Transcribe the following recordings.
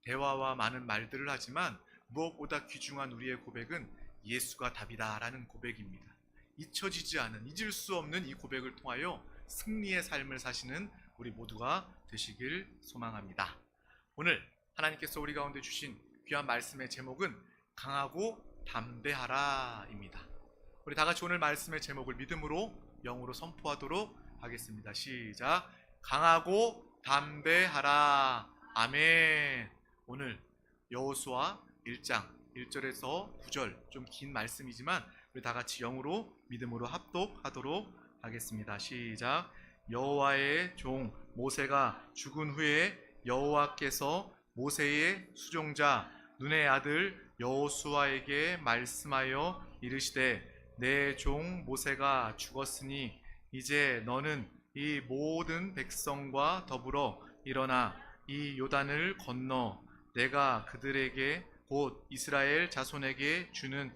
대화와 많은 말들을 하지만 무엇보다 귀중한 우리의 고백은 예수가 답이다라는 고백입니다. 잊혀지지 않은, 잊을 수 없는 이 고백을 통하여 승리의 삶을 사시는 우리 모두가 되시길 소망합니다. 오늘 하나님께서 우리 가운데 주신 귀한 말씀의 제목은 강하고 담대하라입니다. 우리 다 같이 오늘 말씀의 제목을 믿음으로 영으로 선포하도록 하겠습니다. 시작. 강하고 담대하라. 아멘. 오늘 여호수아 1장 1절에서 9절, 좀 긴 말씀이지만 우리 다 같이 영으로 믿음으로 합독하도록 하겠습니다. 시작. 여호와의 종 모세가 죽은 후에 여호와께서 모세의 수종자 눈의 아들 여호수아에게 말씀하여 이르시되 내 종 모세가 죽었으니 이제 너는 이 모든 백성과 더불어 일어나 이 요단을 건너 내가 그들에게 곧 이스라엘 자손에게 주는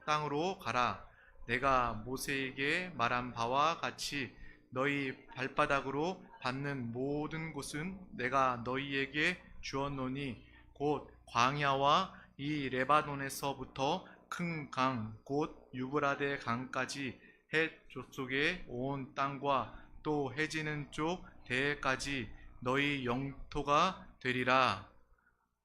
땅으로 가라. 내가 모세에게 말한 바와 같이 너희 발바닥으로 밟는 모든 곳은 내가 너희에게 주었노니 곧 광야와 이 레바논에서부터 큰 강 곧 유브라데 강까지 헷 족속의 온 땅과 또 해지는 쪽 대해까지 너희 영토가 되리라.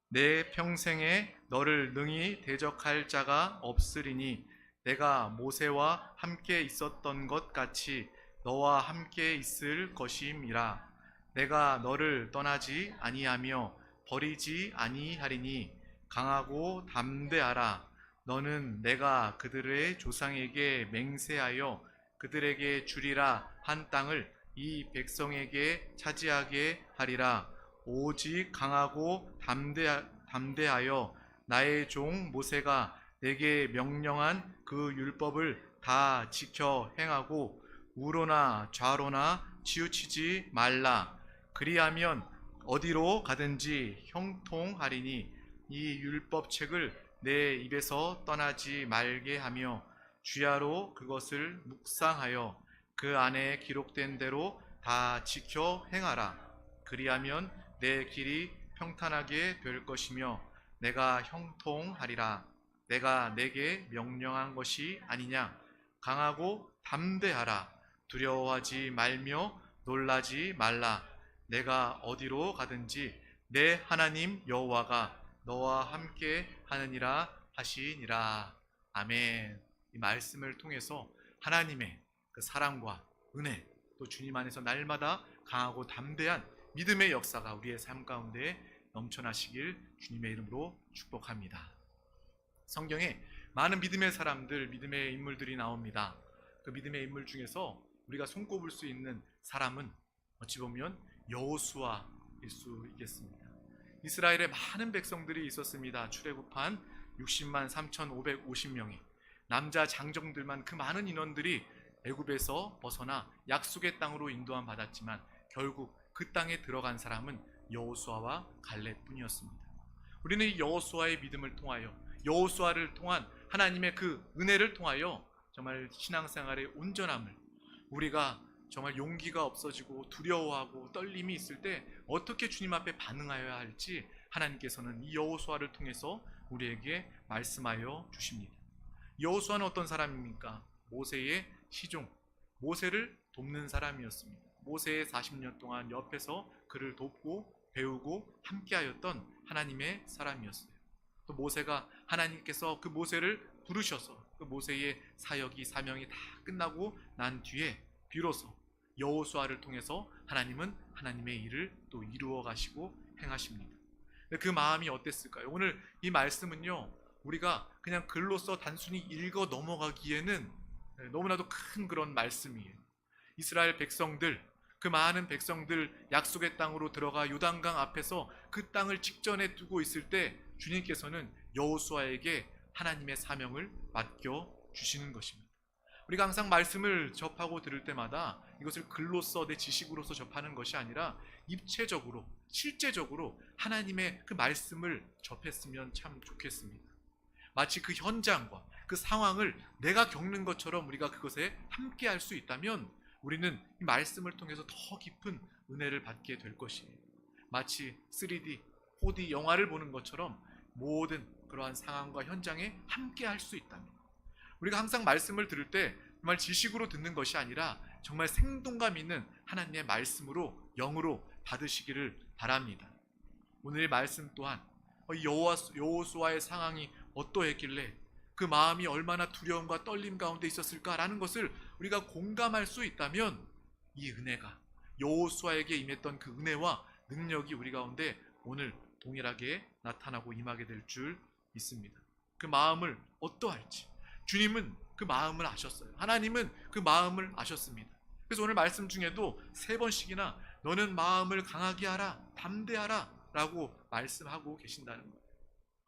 내 평생에 너를 능히 대적할 자가 없으리니 내가 모세와 함께 있었던 것 같이 너와 함께 있을 것임이라. 내가 너를 떠나지 아니하며 버리지 아니하리니 강하고 담대하라. 너는 내가 그들의 조상에게 맹세하여 그들에게 주리라 한 땅을 이 백성에게 차지하게 하리라. 오직 강하고 담대하여 나의 종 모세가 내게 명령한 그 율법을 다 지켜 행하고 우로나 좌로나 치우치지 말라. 그리하면 어디로 가든지 형통하리니 이 율법책을 내 입에서 떠나지 말게 하며 주야로 그것을 묵상하여 그 안에 기록된 대로 다 지켜 행하라. 그리하면 내 길이 평탄하게 될 것이며 내가 형통하리라. 내가 내게 명령한 것이 아니냐. 강하고 담대하라. 두려워하지 말며 놀라지 말라. 내가 어디로 가든지 내 하나님 여호와가 너와 함께 하느니라 하시니라. 아멘. 이 말씀을 통해서 하나님의 그 사랑과 은혜, 또 주님 안에서 날마다 강하고 담대한 믿음의 역사가 우리의 삶 가운데 넘쳐나시길 주님의 이름으로 축복합니다. 성경에 많은 믿음의 사람들, 믿음의 인물들이 나옵니다. 그 믿음의 인물 중에서 우리가 손꼽을 수 있는 사람은 어찌 보면 여호수아일 수 있겠습니다. 이스라엘에 많은 백성들이 있었습니다. 출애굽한 60만 3,550명이 남자 장정들만 그 많은 인원들이 애굽에서 벗어나 약속의 땅으로 인도함 받았지만 결국 그 땅에 들어간 사람은 여호수아와 갈렙뿐이었습니다. 우리는 이 여호수아의 믿음을 통하여, 여호수아를 통한 하나님의 그 은혜를 통하여 정말 신앙생활의 온전함을, 우리가 정말 용기가 없어지고 두려워하고 떨림이 있을 때 어떻게 주님 앞에 반응하여야 할지 하나님께서는 이 여호수아를 통해서 우리에게 말씀하여 주십니다. 여호수아는 어떤 사람입니까? 모세의 시종, 모세를 돕는 사람이었습니다. 모세의 40년 동안 옆에서 그를 돕고 배우고 함께하였던 하나님의 사람이었어요. 또 모세가, 하나님께서 그 모세를 부르셔서 그 모세의 사역이, 사명이 다 끝나고 난 뒤에 비로소 여호수아를 통해서 하나님은 하나님의 일을 또 이루어 가시고 행하십니다. 그 마음이 어땠을까요? 오늘 이 말씀은요, 우리가 그냥 글로써 단순히 읽어 넘어가기에는 너무나도 큰 그런 말씀이에요. 이스라엘 백성들, 그 많은 백성들 약속의 땅으로 들어가 요단강 앞에서 그 땅을 직전에 두고 있을 때 주님께서는 여호수아에게 하나님의 사명을 맡겨 주시는 것입니다. 우리가 항상 말씀을 접하고 들을 때마다 이것을 글로써 내 지식으로서 접하는 것이 아니라 입체적으로, 실제적으로 하나님의 그 말씀을 접했으면 참 좋겠습니다. 마치 그 현장과 그 상황을 내가 겪는 것처럼 우리가 그것에 함께 할 수 있다면 우리는 이 말씀을 통해서 더 깊은 은혜를 받게 될 것이에요. 마치 3D 4D 영화를 보는 것처럼 모든 그러한 상황과 현장에 함께 할 수 있답니다. 우리가 항상 말씀을 들을 때 정말 지식으로 듣는 것이 아니라 정말 생동감 있는 하나님의 말씀으로 영으로 받으시기를 바랍니다. 오늘의 말씀 또한 여호수아의 상황이 어떠했길래 그 마음이 얼마나 두려움과 떨림 가운데 있었을까라는 것을 우리가 공감할 수 있다면 이 은혜가 여호수아에게 임했던 그 은혜와 능력이 우리 가운데 오늘 동일하게 나타나고 임하게 될 줄 믿습니다. 그 마음을 어떠할지 주님은 그 마음을 아셨어요. 하나님은 그 마음을 아셨습니다. 그래서 오늘 말씀 중에도 3번씩이나 너는 마음을 강하게 하라, 담대하라 라고 말씀하고 계신다는 거예요.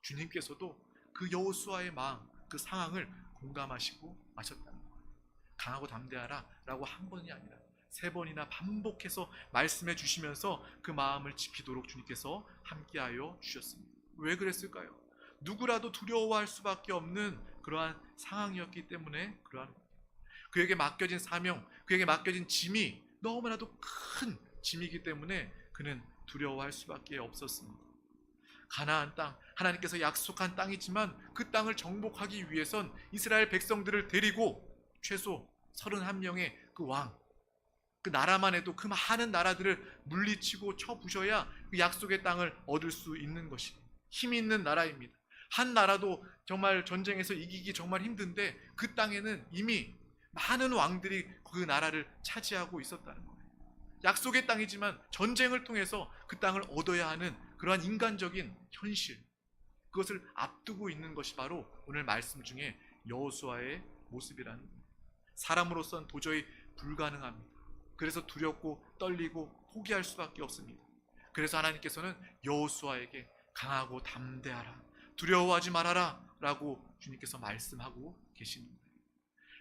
주님께서도 그 여호수아의 마음, 그 상황을 공감하시고 아셨다는 거예요. 강하고 담대하라 라고 한 번이 아니라 3번이나 반복해서 말씀해 주시면서 그 마음을 지키도록 주님께서 함께하여 주셨습니다. 왜 그랬을까요? 누구라도 두려워할 수밖에 없는 그러한 상황이었기 때문에 그러한 그에게 맡겨진 사명, 그에게 맡겨진 짐이 너무나도 큰 짐이기 때문에 그는 두려워할 수밖에 없었습니다. 가나안 땅, 하나님께서 약속한 땅이지만 그 땅을 정복하기 위해선 이스라엘 백성들을 데리고 최소 31명의 그 왕, 그 나라만 해도 그 많은 나라들을 물리치고 쳐부셔야 그 약속의 땅을 얻을 수 있는 것이 힘 있는 나라입니다. 한 나라도 정말 전쟁에서 이기기 정말 힘든데 그 땅에는 이미 많은 왕들이 그 나라를 차지하고 있었다는 거예요. 약속의 땅이지만 전쟁을 통해서 그 땅을 얻어야 하는 그러한 인간적인 현실, 그것을 앞두고 있는 것이 바로 오늘 말씀 중에 여호수아의 모습이라는 거예요. 사람으로서는 도저히 불가능합니다. 그래서 두렵고 떨리고 포기할 수밖에 없습니다. 그래서 하나님께서는 여호수아에게 강하고 담대하라, 두려워하지 말아라 라고 주님께서 말씀하고 계시는 거예요.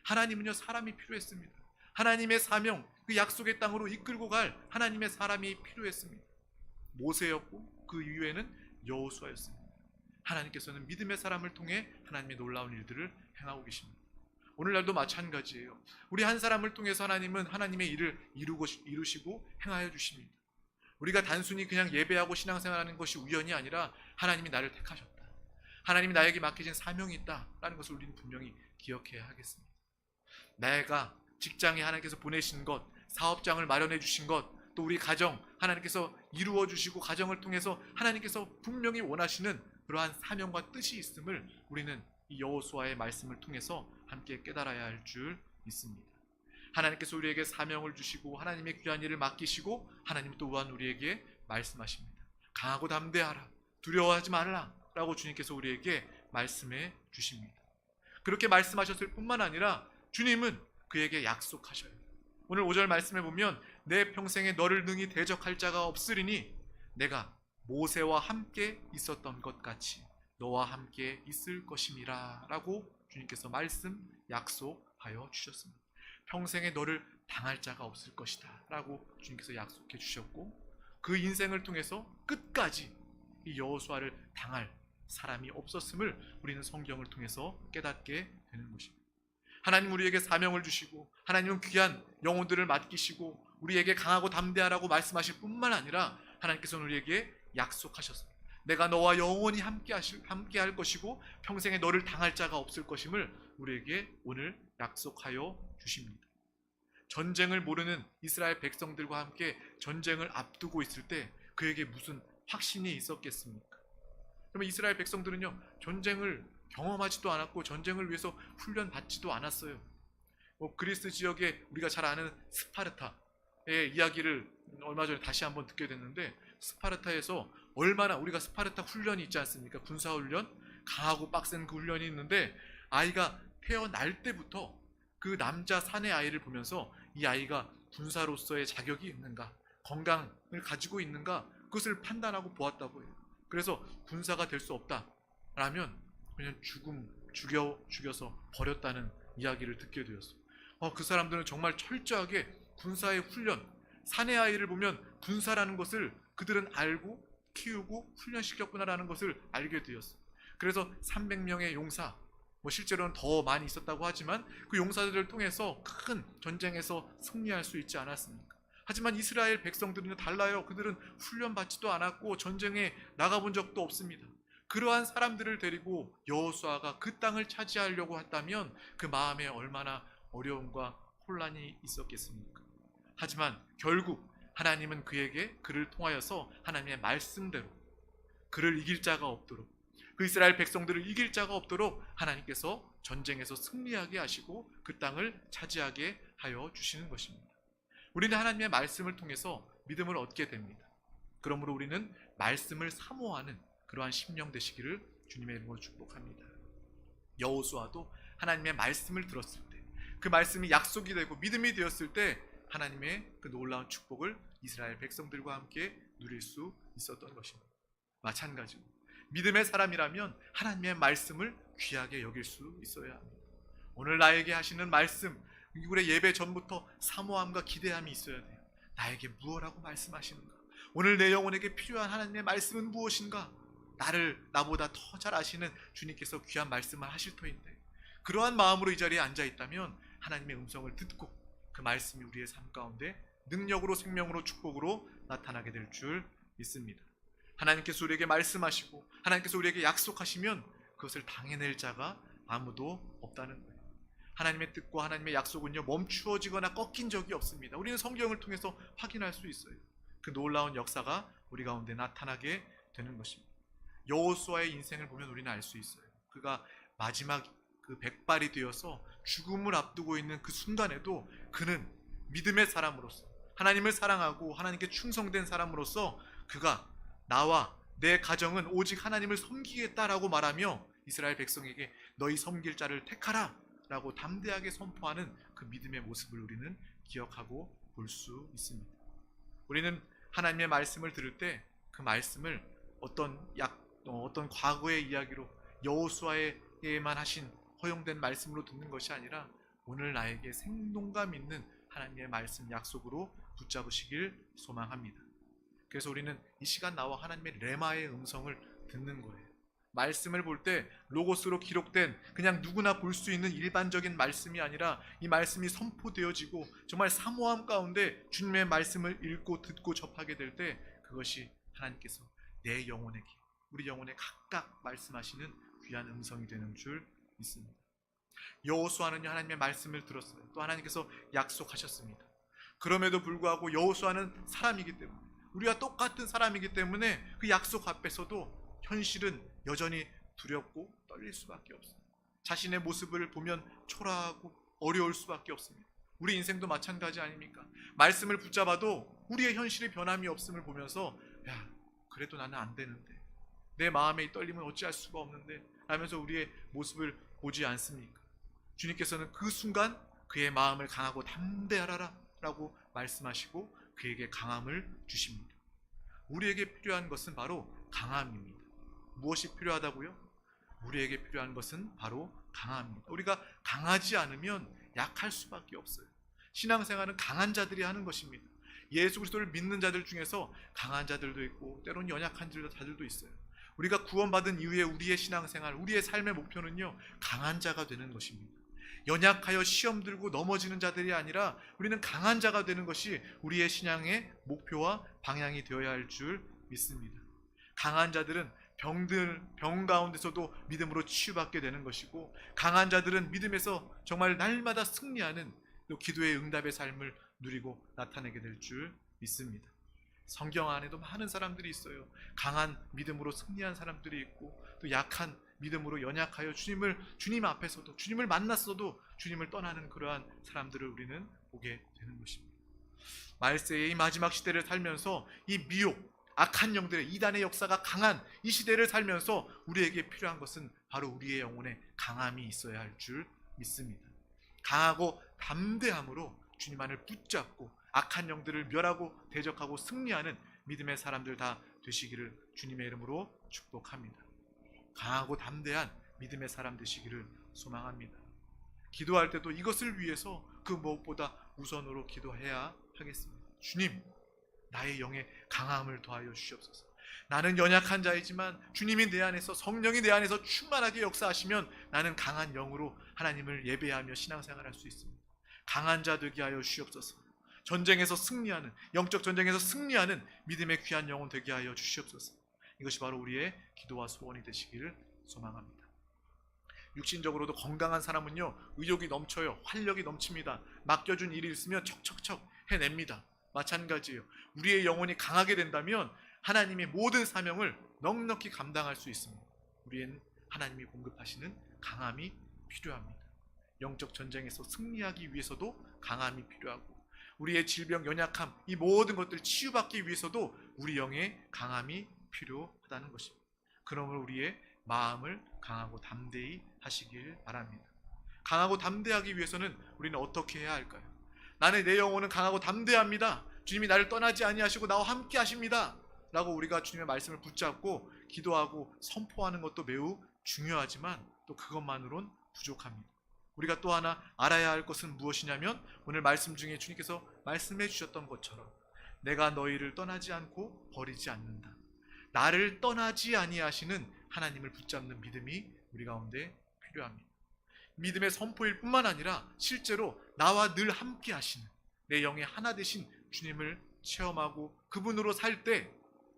하나님은요, 사람이 필요했습니다. 하나님의 사명, 그 약속의 땅으로 이끌고 갈 하나님의 사람이 필요했습니다. 모세였고 그 이후에는 여호수아였습니다. 하나님께서는 믿음의 사람을 통해 하나님의 놀라운 일들을 행하고 계십니다. 오늘날도 마찬가지예요. 우리 한 사람을 통해서 하나님은 하나님의 일을 이루시고 행하여 주십니다. 우리가 단순히 그냥 예배하고 신앙생활하는 것이 우연이 아니라 하나님이 나를 택하셨다, 하나님이 나에게 맡겨진 사명이 있다라는 것을 우리는 분명히 기억해야 하겠습니다. 내가 직장에 하나님께서 보내신 것, 사업장을 마련해 주신 것, 또 우리 가정 하나님께서 이루어 주시고 가정을 통해서 하나님께서 분명히 원하시는 그러한 사명과 뜻이 있음을 우리는 이 여호수아의 말씀을 통해서 함께 깨달아야 할 줄 믿습니다. 하나님께서 우리에게 사명을 주시고 하나님의 귀한 일을 맡기시고 하나님 또한 우리에게 말씀하십니다. 강하고 담대하라, 두려워하지 말라 라고 주님께서 우리에게 말씀해 주십니다. 그렇게 말씀하셨을 뿐만 아니라 주님은 그에게 약속하셔요. 오늘 5절 말씀에 보면 내 평생에 너를 능히 대적할 자가 없으리니 내가 모세와 함께 있었던 것 같이 너와 함께 있을 것임이라 라고 주님께서 약속하여 주셨습니다. 평생에 너를 당할 자가 없을 것이다 라고 주님께서 약속해 주셨고, 그 인생을 통해서 끝까지 이 여호수아를 당할 사람이 없었음을 우리는 성경을 통해서 깨닫게 되는 것입니다. 하나님 우리에게 사명을 주시고 하나님은 귀한 영혼들을 맡기시고 우리에게 강하고 담대하라고 말씀하실 뿐만 아니라 하나님께서는 우리에게 약속하셨습니다. 내가 너와 영원히 함께 할 것이고 평생에 너를 당할 자가 없을 것임을 우리에게 오늘 약속하여 주십니다. 전쟁을 모르는 이스라엘 백성들과 함께 전쟁을 앞두고 있을 때 그에게 무슨 확신이 있었겠습니까? 그러면 이스라엘 백성들은요, 전쟁을 경험하지도 않았고 전쟁을 위해서 훈련받지도 않았어요. 그리스 지역에 우리가 잘 아는 스파르타의 이야기를 얼마 전에 다시 한번 듣게 됐는데, 스파르타에서 얼마나 우리가 스파르타 훈련이 있지 않습니까? 군사훈련, 강하고 빡센 그 훈련이 있는데 아이가 태어날 때부터 그 남자 사내 아이를 보면서 이 아이가 군사로서의 자격이 있는가, 건강을 가지고 있는가, 그것을 판단하고 보았다고 해요. 그래서 군사가 될 수 없다라면 그냥 죽여서 버렸다는 이야기를 듣게 되었어요. 그 사람들은 정말 철저하게 군사의 훈련, 사내 아이를 보면 군사라는 것을 그들은 알고 키우고 훈련시켰구나라는 것을 알게 되었어요. 그래서 300명의 용사, 실제로는 더 많이 있었다고 하지만 그 용사들을 통해서 큰 전쟁에서 승리할 수 있지 않았습니까? 하지만 이스라엘 백성들은 달라요. 그들은 훈련받지도 않았고 전쟁에 나가본 적도 없습니다. 그러한 사람들을 데리고 여호수아가 그 땅을 차지하려고 했다면 그 마음에 얼마나 어려움과 혼란이 있었겠습니까? 하지만 결국 하나님은 그를 통하여서 하나님의 말씀대로 그를 이길 자가 없도록, 그 이스라엘 백성들을 이길 자가 없도록 하나님께서 전쟁에서 승리하게 하시고 그 땅을 차지하게 하여 주시는 것입니다. 우리는 하나님의 말씀을 통해서 믿음을 얻게 됩니다. 그러므로 우리는 말씀을 사모하는 그러한 심령 되시기를 주님의 이름으로 축복합니다. 여호수아도 하나님의 말씀을 들었을 때, 그 말씀이 약속이 되고 믿음이 되었을 때 하나님의 그 놀라운 축복을 이스라엘 백성들과 함께 누릴 수 있었던 것입니다. 마찬가지로 믿음의 사람이라면 하나님의 말씀을 귀하게 여길 수 있어야 합니다. 오늘 나에게 하시는 말씀, 우리 예배 전부터 사모함과 기대함이 있어야 돼요. 나에게 무엇라고 말씀하시는가? 오늘 내 영혼에게 필요한 하나님의 말씀은 무엇인가? 나보다 더 잘 아시는 주님께서 귀한 말씀을 하실 터인데, 그러한 마음으로 이 자리에 앉아 있다면 하나님의 음성을 듣고 그 말씀이 우리의 삶 가운데 능력으로, 생명으로, 축복으로 나타나게 될 줄 믿습니다. 하나님께서 우리에게 말씀하시고 하나님께서 우리에게 약속하시면 그것을 당해낼 자가 아무도 없다는 거예요. 하나님의 뜻과 하나님의 약속은요, 멈추어지거나 꺾인 적이 없습니다. 우리는 성경을 통해서 확인할 수 있어요. 그 놀라운 역사가 우리 가운데 나타나게 되는 것입니다. 여호수아의 인생을 보면 우리는 알 수 있어요. 그가 마지막 그 백발이 되어서 죽음을 앞두고 있는 그 순간에도 그는 믿음의 사람으로서, 하나님을 사랑하고 하나님께 충성된 사람으로서 그가 나와 내 가정은 오직 하나님을 섬기겠다라고 말하며 이스라엘 백성에게 너희 섬길 자를 택하라 라고 담대하게 선포하는 그 믿음의 모습을 우리는 기억하고 볼 수 있습니다. 우리는 하나님의 말씀을 들을 때 그 말씀을 어떤 과거의 이야기로 여호수아에게만 하신 허용된 말씀으로 듣는 것이 아니라 오늘 나에게 생동감 있는 하나님의 말씀 약속으로 붙잡으시길 소망합니다. 그래서 우리는 이 시간 나와 하나님의 레마의 음성을 듣는 거예요. 말씀을 볼 때 로고스로 기록된 그냥 누구나 볼 수 있는 일반적인 말씀이 아니라 이 말씀이 선포되어지고 정말 사모함 가운데 주님의 말씀을 읽고 듣고 접하게 될 때 그것이 하나님께서 내 영혼에게, 우리 영혼에 각각 말씀하시는 귀한 음성이 되는 줄 믿습니다. 여호수아는요, 하나님의 말씀을 들었어요. 또 하나님께서 약속하셨습니다. 그럼에도 불구하고 여호수아는 사람이기 때문에, 우리와 똑같은 사람이기 때문에 그 약속 앞에서도 현실은 여전히 두렵고 떨릴 수밖에 없습니다. 자신의 모습을 보면 초라하고 어려울 수밖에 없습니다. 우리 인생도 마찬가지 아닙니까? 말씀을 붙잡아도 우리의 현실의 변함이 없음을 보면서 그래도 나는 안 되는데, 내 마음의 떨림은 어찌할 수가 없는데 하면서 우리의 모습을 보지 않습니까? 주님께서는 그 순간 그의 마음을 강하고 담대하라 라고 말씀하시고 그에게 강함을 주십니다. 우리에게 필요한 것은 바로 강함입니다. 무엇이 필요하다고요? 우리에게 필요한 것은 바로 강함입니다. 우리가 강하지 않으면 약할 수밖에 없어요. 신앙생활은 강한 자들이 하는 것입니다. 예수 그리스도를 믿는 자들 중에서 강한 자들도 있고 때로는 연약한 자들도 있어요. 우리가 구원받은 이후에 우리의 신앙생활, 우리의 삶의 목표는요, 강한 자가 되는 것입니다. 연약하여 시험 들고 넘어지는 자들이 아니라 우리는 강한 자가 되는 것이 우리의 신앙의 목표와 방향이 되어야 할 줄 믿습니다. 강한 자들은 병 가운데서도 믿음으로 치유받게 되는 것이고, 강한 자들은 믿음에서 정말 날마다 승리하는 또 기도의 응답의 삶을 누리고 나타내게 될 줄 믿습니다. 성경 안에도 많은 사람들이 있어요. 강한 믿음으로 승리한 사람들이 있고 또 약한 믿음으로 연약하여 주님 앞에서도, 주님을 만났어도 주님을 떠나는 그러한 사람들을 우리는 보게 되는 것입니다. 말세의 이 마지막 시대를 살면서 이 미혹, 악한 영들의 이단의 역사가 강한 이 시대를 살면서 우리에게 필요한 것은 바로 우리의 영혼에 강함이 있어야 할 줄 믿습니다. 강하고 담대함으로 주님만을 붙잡고 악한 영들을 멸하고 대적하고 승리하는 믿음의 사람들 다 되시기를 주님의 이름으로 축복합니다. 강하고 담대한 믿음의 사람 되시기를 소망합니다. 기도할 때도 이것을 위해서 그 무엇보다 우선으로 기도해야 하겠습니다. 주님, 나의 영에 강함을 더하여 주시옵소서. 나는 연약한 자이지만 주님이 내 안에서, 성령이 내 안에서 충만하게 역사하시면 나는 강한 영으로 하나님을 예배하며 신앙생활할 수 있습니다. 강한 자 되게 하여 주시옵소서. 전쟁에서 승리하는, 영적 전쟁에서 승리하는 믿음의 귀한 영혼 되게 하여 주시옵소서. 이것이 바로 우리의 기도와 소원이 되시기를 소망합니다. 육신적으로도 건강한 사람은요, 의욕이 넘쳐요. 활력이 넘칩니다. 맡겨준 일이 있으면 척척척 해냅니다. 마찬가지예요. 우리의 영혼이 강하게 된다면 하나님의 모든 사명을 넉넉히 감당할 수 있습니다. 우리는 하나님이 공급하시는 강함이 필요합니다. 영적 전쟁에서 승리하기 위해서도 강함이 필요하고, 우리의 질병, 연약함, 이 모든 것들을 치유받기 위해서도 우리 영의 강함이 필요하다는 것입니다. 그러므로 우리의 마음을 강하고 담대히 하시길 바랍니다. 강하고 담대하기 위해서는 우리는 어떻게 해야 할까요? 나는 내 영혼은 강하고 담대합니다. 주님이 나를 떠나지 아니하시고 나와 함께 하십니다. 라고 우리가 주님의 말씀을 붙잡고 기도하고 선포하는 것도 매우 중요하지만 또 그것만으론 부족합니다. 우리가 또 하나 알아야 할 것은 무엇이냐면, 오늘 말씀 중에 주님께서 말씀해 주셨던 것처럼 내가 너희를 떠나지 않고 버리지 않는다. 나를 떠나지 아니하시는 하나님을 붙잡는 믿음이 우리 가운데 필요합니다. 믿음의 선포일 뿐만 아니라 실제로 나와 늘 함께 하시는, 내 영의 하나 되신 주님을 체험하고 그분으로 살 때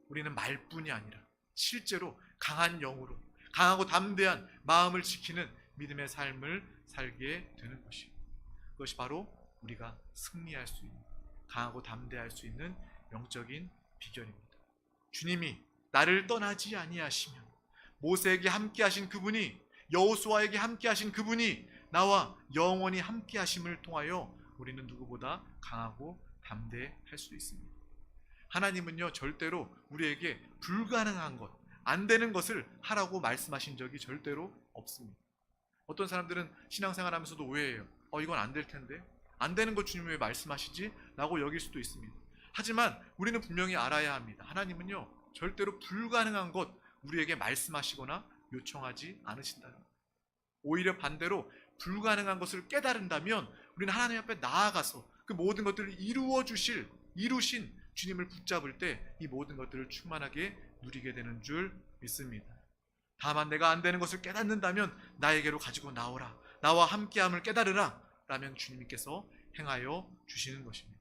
우리는 말뿐이 아니라 실제로 강한 영으로, 강하고 담대한 마음을 지키는 믿음의 삶을 살게 되는 것이에요. 그것이 바로 우리가 승리할 수 있는, 강하고 담대할 수 있는 영적인 비결입니다. 주님이 나를 떠나지 아니하시면, 모세에게 함께 하신 그분이, 여호수아에게 함께 하신 그분이 나와 영원히 함께 하심을 통하여 우리는 누구보다 강하고 담대할 수 있습니다. 하나님은요, 절대로 우리에게 불가능한 것, 안 되는 것을 하라고 말씀하신 적이 절대로 없습니다. 어떤 사람들은 신앙생활 하면서도 오해해요. 이건 안 될 텐데, 안 되는 것 주님 왜 말씀하시지? 라고 여길 수도 있습니다. 하지만 우리는 분명히 알아야 합니다. 하나님은요, 절대로 불가능한 것 우리에게 말씀하시거나 요청하지 않으신다는 것. 오히려 반대로 불가능한 것을 깨달은다면 우리는 하나님 앞에 나아가서 그 모든 것들을 이루신 주님을 붙잡을 때 이 모든 것들을 충만하게 누리게 되는 줄 믿습니다. 다만 내가 안 되는 것을 깨닫는다면 나에게로 가지고 나오라, 나와 함께함을 깨달으라 라면 주님께서 행하여 주시는 것입니다.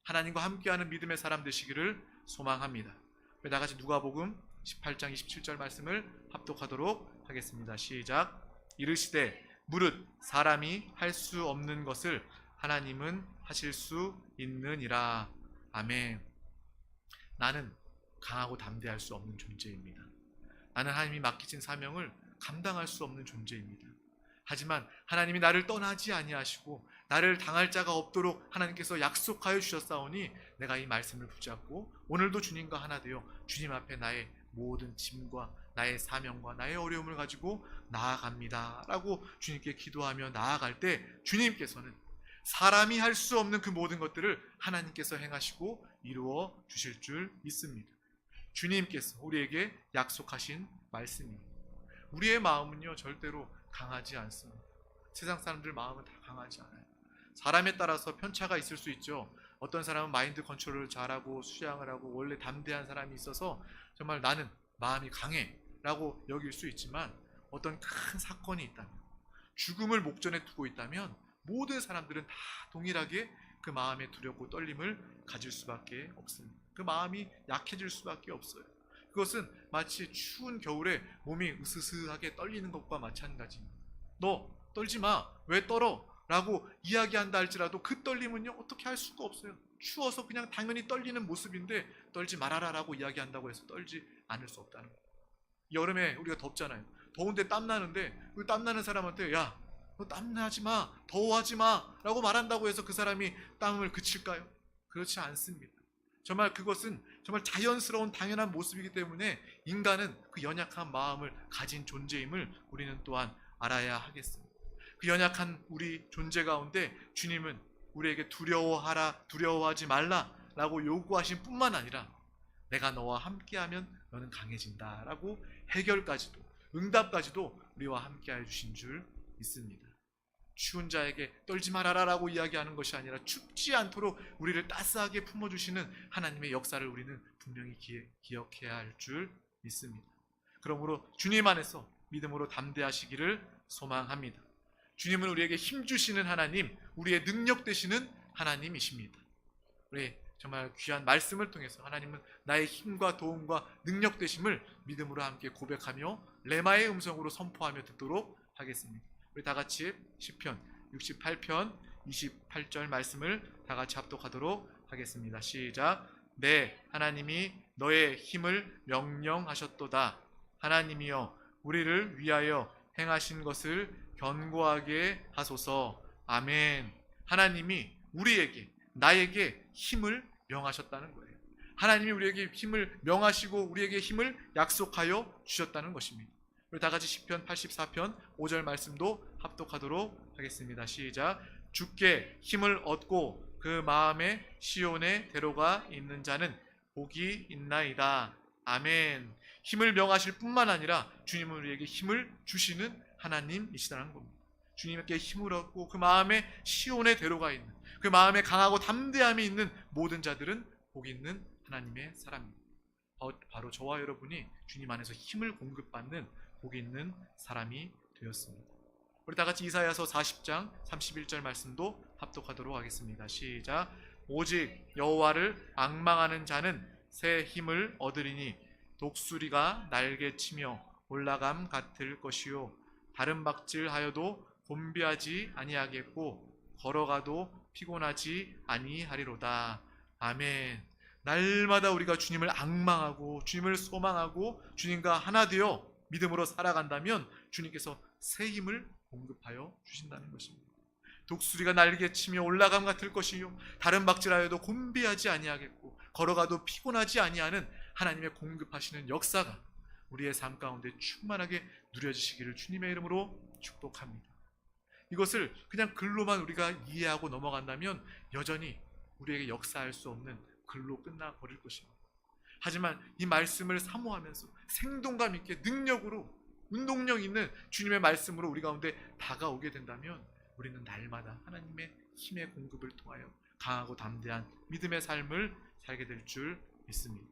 하나님과 함께하는 믿음의 사람 되시기를 소망합니다. 나같이 누가복음 18장 27절 말씀을 합독하도록 하겠습니다. 시작. 이르시되 무릇 사람이 할 수 없는 것을 하나님은 하실 수 있느니라. 아멘. 나는 강하고 담대할 수 없는 존재입니다. 나는 하나님이 맡기신 사명을 감당할 수 없는 존재입니다. 하지만 하나님이 나를 떠나지 아니하시고 나를 당할 자가 없도록 하나님께서 약속하여 주셨사오니 내가 이 말씀을 붙잡고 오늘도 주님과 하나 되어 주님 앞에 나의 모든 짐과 나의 사명과 나의 어려움을 가지고 나아갑니다 라고 주님께 기도하며 나아갈 때 주님께서는 사람이 할 수 없는 그 모든 것들을 하나님께서 행하시고 이루어 주실 줄 믿습니다. 주님께서 우리에게 약속하신 말씀입니다. 우리의 마음은요, 절대로 강하지 않습니다. 세상 사람들 마음은 다 강하지 않아요. 사람에 따라서 편차가 있을 수 있죠. 어떤 사람은 마인드 컨트롤을 잘하고 수양을 하고 원래 담대한 사람이 있어서 정말 나는 마음이 강해 라고 여길 수 있지만, 어떤 큰 사건이 있다면, 죽음을 목전에 두고 있다면 모든 사람들은 다 동일하게 그 마음의 두렵고 떨림을 가질 수밖에 없습니다. 그 마음이 약해질 수밖에 없어요. 그것은 마치 추운 겨울에 몸이 으스스하게 떨리는 것과 마찬가지입니다. 너 떨지 마, 왜 떨어? 라고 이야기한다 할지라도 그 떨림은요, 어떻게 할 수가 없어요. 추워서 그냥 당연히 떨리는 모습인데 떨지 말아라 라고 이야기한다고 해서 떨지 않을 수 없다는 거예요. 여름에 우리가 덥잖아요. 더운데 땀나는데 그 땀나는 사람한테 야, 너 땀나지 마, 더워하지 마 라고 말한다고 해서 그 사람이 땀을 그칠까요? 그렇지 않습니다. 정말 그것은 정말 자연스러운 당연한 모습이기 때문에 인간은 그 연약한 마음을 가진 존재임을 우리는 또한 알아야 하겠습니다. 그 연약한 우리 존재 가운데 주님은 우리에게 두려워하지 말라 라고 요구하신 뿐만 아니라 내가 너와 함께하면 너는 강해진다 라고 해결까지도, 응답까지도 우리와 함께해 주신 줄 믿습니다. 추운 자에게 떨지 말아라 라고 이야기하는 것이 아니라 춥지 않도록 우리를 따스하게 품어주시는 하나님의 역사를 우리는 분명히 기억해야 할 줄 믿습니다. 그러므로 주님 안에서 믿음으로 담대하시기를 소망합니다. 주님은 우리에게 힘주시는 하나님, 우리의 능력 되시는 하나님이십니다. 우리 정말 귀한 말씀을 통해서 하나님은 나의 힘과 도움과 능력 되심을 믿음으로 함께 고백하며 레마의 음성으로 선포하며 듣도록 하겠습니다. 우리 다 같이 시편 68편 28절 말씀을 다 같이 합독하도록 하겠습니다. 시작. 네, 하나님이 너의 힘을 명령하셨도다. 하나님이여 우리를 위하여 행하신 것을 견고하게 하소서. 아멘. 하나님이 우리에게, 나에게 힘을 명하셨다는 거예요. 하나님이 우리에게 힘을 명하시고 우리에게 힘을 약속하여 주셨다는 것입니다. 우리 다 같이 시편 84편 5절 말씀도 합독하도록 하겠습니다. 시작. 주께 힘을 얻고 그 마음에 시온의 대로가 있는 자는 복이 있나이다. 아멘. 힘을 명하실 뿐만 아니라 주님은 우리에게 힘을 주시는 하나님이시다는 겁니다. 주님께 힘을 얻고 그 마음에 시온의 대로가 있는, 그 마음에 강하고 담대함이 있는 모든 자들은 복 있는 하나님의 사람입니다. 바로 저와 여러분이 주님 안에서 힘을 공급받는 복 있는 사람이 되었습니다. 우리 다 같이 이사야서 40장 31절 말씀도 합독하도록 하겠습니다. 시작. 오직 여호와를 앙망하는 자는 새 힘을 얻으리니 독수리가 날개치며 올라감 같을 것이요 다른 박질하여도 곤비하지 아니하겠고 걸어가도 피곤하지 아니하리로다. 아멘. 날마다 우리가 주님을 앙망하고 주님을 소망하고 주님과 하나 되어 믿음으로 살아간다면 주님께서 새 힘을 공급하여 주신다는 것입니다. 독수리가 날개치며 올라감 같을 것이요 다른 박질하여도 곤비하지 아니하겠고 걸어가도 피곤하지 아니하는 하나님의 공급하시는 역사가 우리의 삶 가운데 충만하게 누려지시기를 주님의 이름으로 축복합니다. 이것을 그냥 글로만 우리가 이해하고 넘어간다면 여전히 우리에게 역사할 수 없는 글로 끝나버릴 것입니다. 하지만 이 말씀을 사모하면서 생동감 있게 능력으로 운동력 있는 주님의 말씀으로 우리 가운데 다가오게 된다면 우리는 날마다 하나님의 힘의 공급을 통하여 강하고 담대한 믿음의 삶을 살게 될 줄 믿습니다.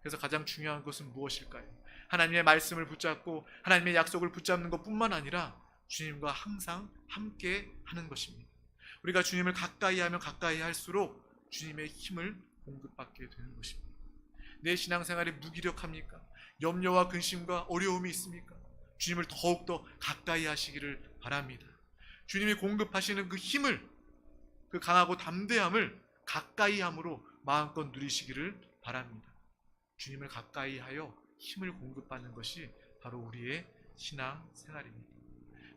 그래서 가장 중요한 것은 무엇일까요? 하나님의 말씀을 붙잡고 하나님의 약속을 붙잡는 것뿐만 아니라 주님과 항상 함께 하는 것입니다. 우리가 주님을 가까이 하면 가까이 할수록 주님의 힘을 공급받게 되는 것입니다. 내 신앙생활이 무기력합니까? 염려와 근심과 어려움이 있습니까? 주님을 더욱더 가까이 하시기를 바랍니다. 주님이 공급하시는 그 힘을, 그 강하고 담대함을 가까이 함으로 마음껏 누리시기를 바랍니다. 주님을 가까이 하여 힘을 공급받는 것이 바로 우리의 신앙생활입니다.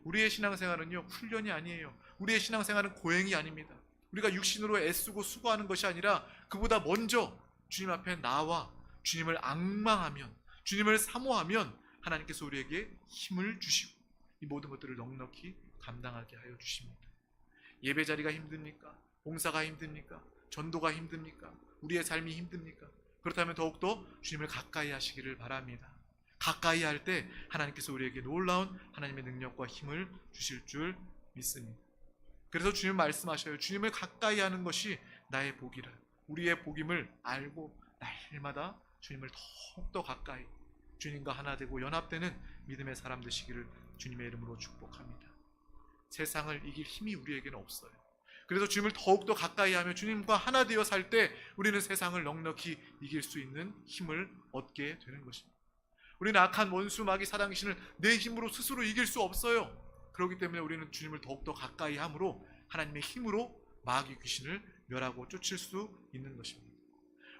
우리의 신앙생활은요, 훈련이 아니에요. 우리의 신앙생활은 고행이 아닙니다. 우리가 육신으로 애쓰고 수고하는 것이 아니라 그보다 먼저 주님 앞에 나와 주님을 앙망하면, 주님을 사모하면 하나님께서 우리에게 힘을 주시고 이 모든 것들을 넉넉히 감당하게 하여 주십니다. 예배 자리가 힘듭니까? 봉사가 힘듭니까? 전도가 힘듭니까? 우리의 삶이 힘듭니까? 그렇다면 더욱더 주님을 가까이 하시기를 바랍니다. 가까이 할 때 하나님께서 우리에게 놀라운 하나님의 능력과 힘을 주실 줄 믿습니다. 그래서 주님 말씀하셔요. 주님을 가까이 하는 것이 나의 복이라. 우리의 복임을 알고 날마다 주님을 더욱더 가까이, 주님과 하나 되고 연합되는 믿음의 사람 되시기를 주님의 이름으로 축복합니다. 세상을 이길 힘이 우리에게는 없어요. 그래서 주님을 더욱더 가까이 하며 주님과 하나 되어 살 때 우리는 세상을 넉넉히 이길 수 있는 힘을 얻게 되는 것입니다. 우리는 악한 원수 마귀 사단 귀신을 내 힘으로 스스로 이길 수 없어요. 그렇기 때문에 우리는 주님을 더욱더 가까이 함으로 하나님의 힘으로 마귀 귀신을 멸하고 쫓을 수 있는 것입니다.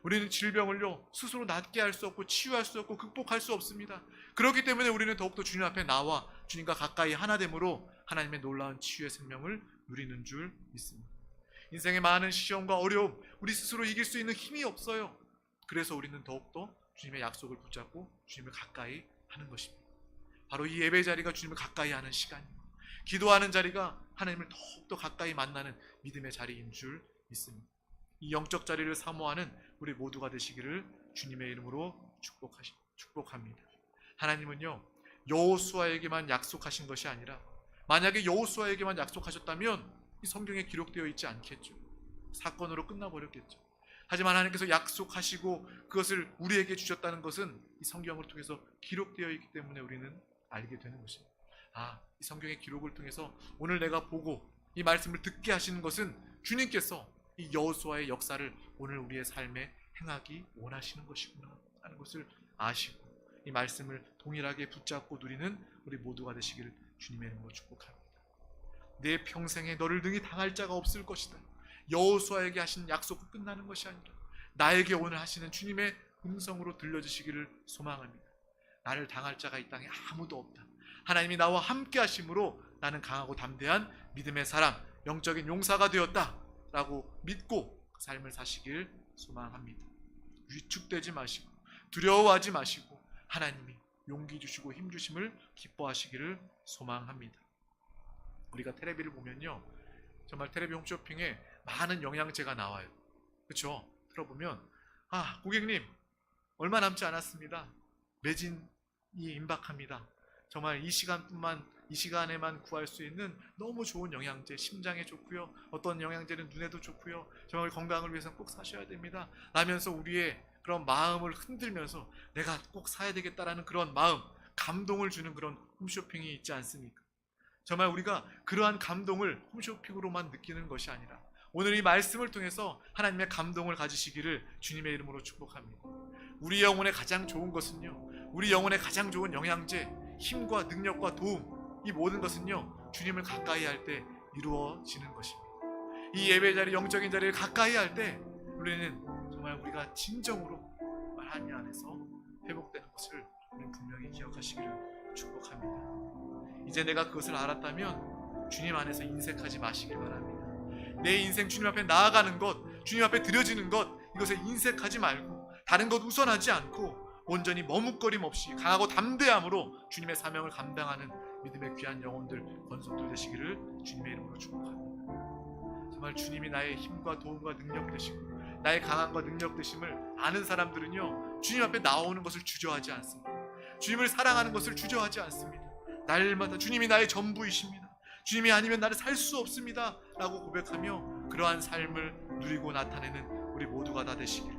우리는 질병을요 스스로 낫게 할 수 없고 치유할 수 없고 극복할 수 없습니다. 그렇기 때문에 우리는 더욱더 주님 앞에 나와 주님과 가까이 하나됨으로 하나님의 놀라운 치유의 생명을 누리는 줄 믿습니다. 인생의 많은 시험과 어려움, 우리 스스로 이길 수 있는 힘이 없어요. 그래서 우리는 더욱더 주님의 약속을 붙잡고 주님을 가까이 하는 것입니다. 바로 이 예배 자리가 주님을 가까이 하는 시간입니다. 기도하는 자리가 하나님을 더욱더 가까이 만나는 믿음의 자리인 줄 믿습니다. 이 영적 자리를 사모하는 우리 모두가 되시기를 주님의 이름으로 축복합니다. 하나님은요 여호수아에게만 약속하신 것이 아니라 만약에 여호수아에게만 약속하셨다면 이 성경에 기록되어 있지 않겠죠. 사건으로 끝나버렸겠죠. 하지만 하나님께서 약속하시고 그것을 우리에게 주셨다는 것은 이 성경을 통해서 기록되어 있기 때문에 우리는 알게 되는 것입니다. 이 성경의 기록을 통해서 오늘 내가 보고 이 말씀을 듣게 하시는 것은 주님께서 이 여호수아의 역사를 오늘 우리의 삶에 행하기 원하시는 것이구나 하는 것을 아시고 이 말씀을 동일하게 붙잡고 누리는 우리 모두가 되시기를 주님의 이름으로 축복합니다. 내 평생에 너를 능히 당할 자가 없을 것이다. 여호수아에게 하신 약속은 끝나는 것이 아니라 나에게 오늘 하시는 주님의 음성으로 들려주시기를 소망합니다. 나를 당할 자가 이 땅에 아무도 없다. 하나님이 나와 함께 하심으로 나는 강하고 담대한 믿음의 사람, 영적인 용사가 되었다 라고 믿고 그 삶을 사시길 소망합니다. 위축되지 마시고 두려워하지 마시고 하나님이 용기 주시고 힘 주심을 기뻐하시기를 소망합니다. 우리가 텔레비를 보면요, 정말 텔레비 홈쇼핑에 많은 영양제가 나와요. 그렇죠? 들어보면 고객님 얼마 남지 않았습니다. 매진이 임박합니다. 정말 이 시간에만 구할 수 있는 너무 좋은 영양제, 심장에 좋고요, 어떤 영양제는 눈에도 좋고요, 정말 건강을 위해서 꼭 사셔야 됩니다 라면서 우리의 그런 마음을 흔들면서 내가 꼭 사야 되겠다라는 그런 마음, 감동을 주는 그런 홈쇼핑이 있지 않습니까? 정말 우리가 그러한 감동을 홈쇼핑으로만 느끼는 것이 아니라 오늘 이 말씀을 통해서 하나님의 감동을 가지시기를 주님의 이름으로 축복합니다. 우리 영혼에 가장 좋은 것은요, 우리 영혼에 가장 좋은 영양제, 힘과 능력과 도움, 이 모든 것은요 주님을 가까이 할 때 이루어지는 것입니다. 이 예배 자리, 영적인 자리를 가까이 할 때 우리는 정말 우리가 진정으로 하나님 안에서 회복되는 것을 우리는 분명히 기억하시기를 축복합니다. 이제 내가 그것을 알았다면 주님 안에서 인색하지 마시길 바랍니다. 내 인생 주님 앞에 나아가는 것, 주님 앞에 드려지는 것, 이것에 인색하지 말고 다른 것 우선하지 않고 온전히 머뭇거림 없이 강하고 담대함으로 주님의 사명을 감당하는 믿음의 귀한 영혼들, 권속들 되시기를 주님의 이름으로 축복합니다. 정말 주님이 나의 힘과 도움과 능력 되시고 나의 강함과 능력 되심을 아는 사람들은요 주님 앞에 나오는 것을 주저하지 않습니다. 주님을 사랑하는 것을 주저하지 않습니다. 날마다 주님이 나의 전부이십니다, 주님이 아니면 나를 살 수 없습니다 라고 고백하며 그러한 삶을 누리고 나타내는 우리 모두가 다 되시기를,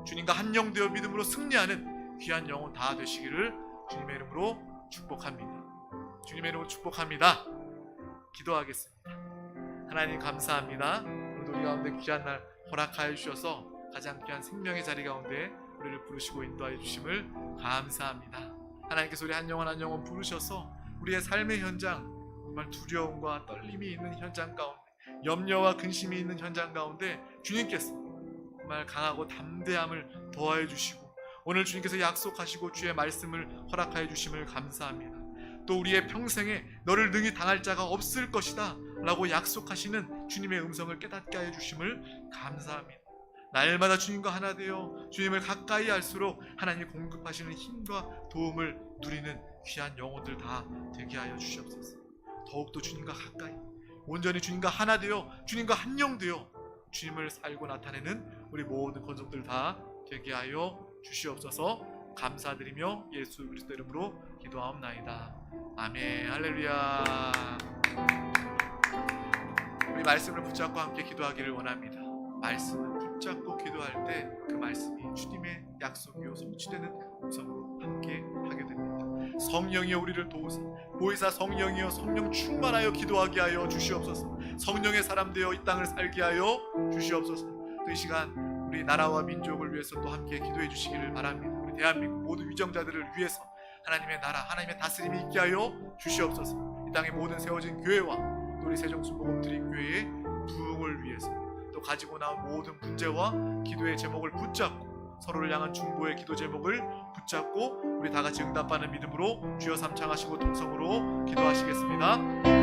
주님과 한영되어 믿음으로 승리하는 귀한 영혼 다 되시기를 주님의 이름으로 축복합니다. 주님의 이름으로 축복합니다. 기도하겠습니다. 하나님 감사합니다. 오늘도 우리 가운데 귀한 날 허락하여 주셔서 가장 귀한 생명의 자리 가운데 우리를 부르시고 인도하여 주심을 감사합니다. 하나님께서 우리 한 영혼 한 영혼 부르셔서 우리의 삶의 현장, 정말 두려움과 떨림이 있는 현장 가운데, 염려와 근심이 있는 현장 가운데 주님께서 정말 강하고 담대함을 더하여 주시고 오늘 주님께서 약속하시고 주의 말씀을 허락하여 주심을 감사합니다. 또 우리의 평생에 너를 능히 당할 자가 없을 것이다 라고 약속하시는 주님의 음성을 깨닫게 하여 주심을 감사합니다. 날마다 주님과 하나 되어 주님을 가까이 할수록 하나님이 공급하시는 힘과 도움을 누리는 귀한 영혼들 다 되게 하여 주시옵소서. 더욱더 주님과 가까이, 온전히 주님과 하나 되어 주님과 한영되어 주님을 살고 나타내는 우리 모든 권속들 다 되게 하여 주시옵소서. 감사드리며 예수 그리스도 이름으로 기도하옵나이다. 아멘. 할렐루야. 우리 말씀을 붙잡고 함께 기도하기를 원합니다. 말씀을 붙잡고 기도할 때 그 말씀이 주님의 약속이요 성취되는 음성으로 함께 하게 됩니다. 성령이여 우리를 도우사, 보혜사 성령이여 성령 충만하여 기도하게 하여 주시옵소서. 성령의 사람 되어 이 땅을 살게 하여 주시옵소서. 또 이 시간 우리 나라와 민족을 위해서 또 함께 기도해 주시기를 바랍니다. 우리 대한민국 모든 위정자들을 위해서 하나님의 나라, 하나님의 다스림이 있게 하여 주시옵소서. 이 땅에 모든 세워진 교회와 또 우리 세종순복음드림교회의 부흥을 위해서 또 가지고 나온 모든 문제와 기도의 제목을 붙잡고 서로를 향한 중보의 기도 제목을 붙잡고 우리 다 같이 응답받는 믿음으로 주여 삼창하시고 동성으로 기도하시겠습니다.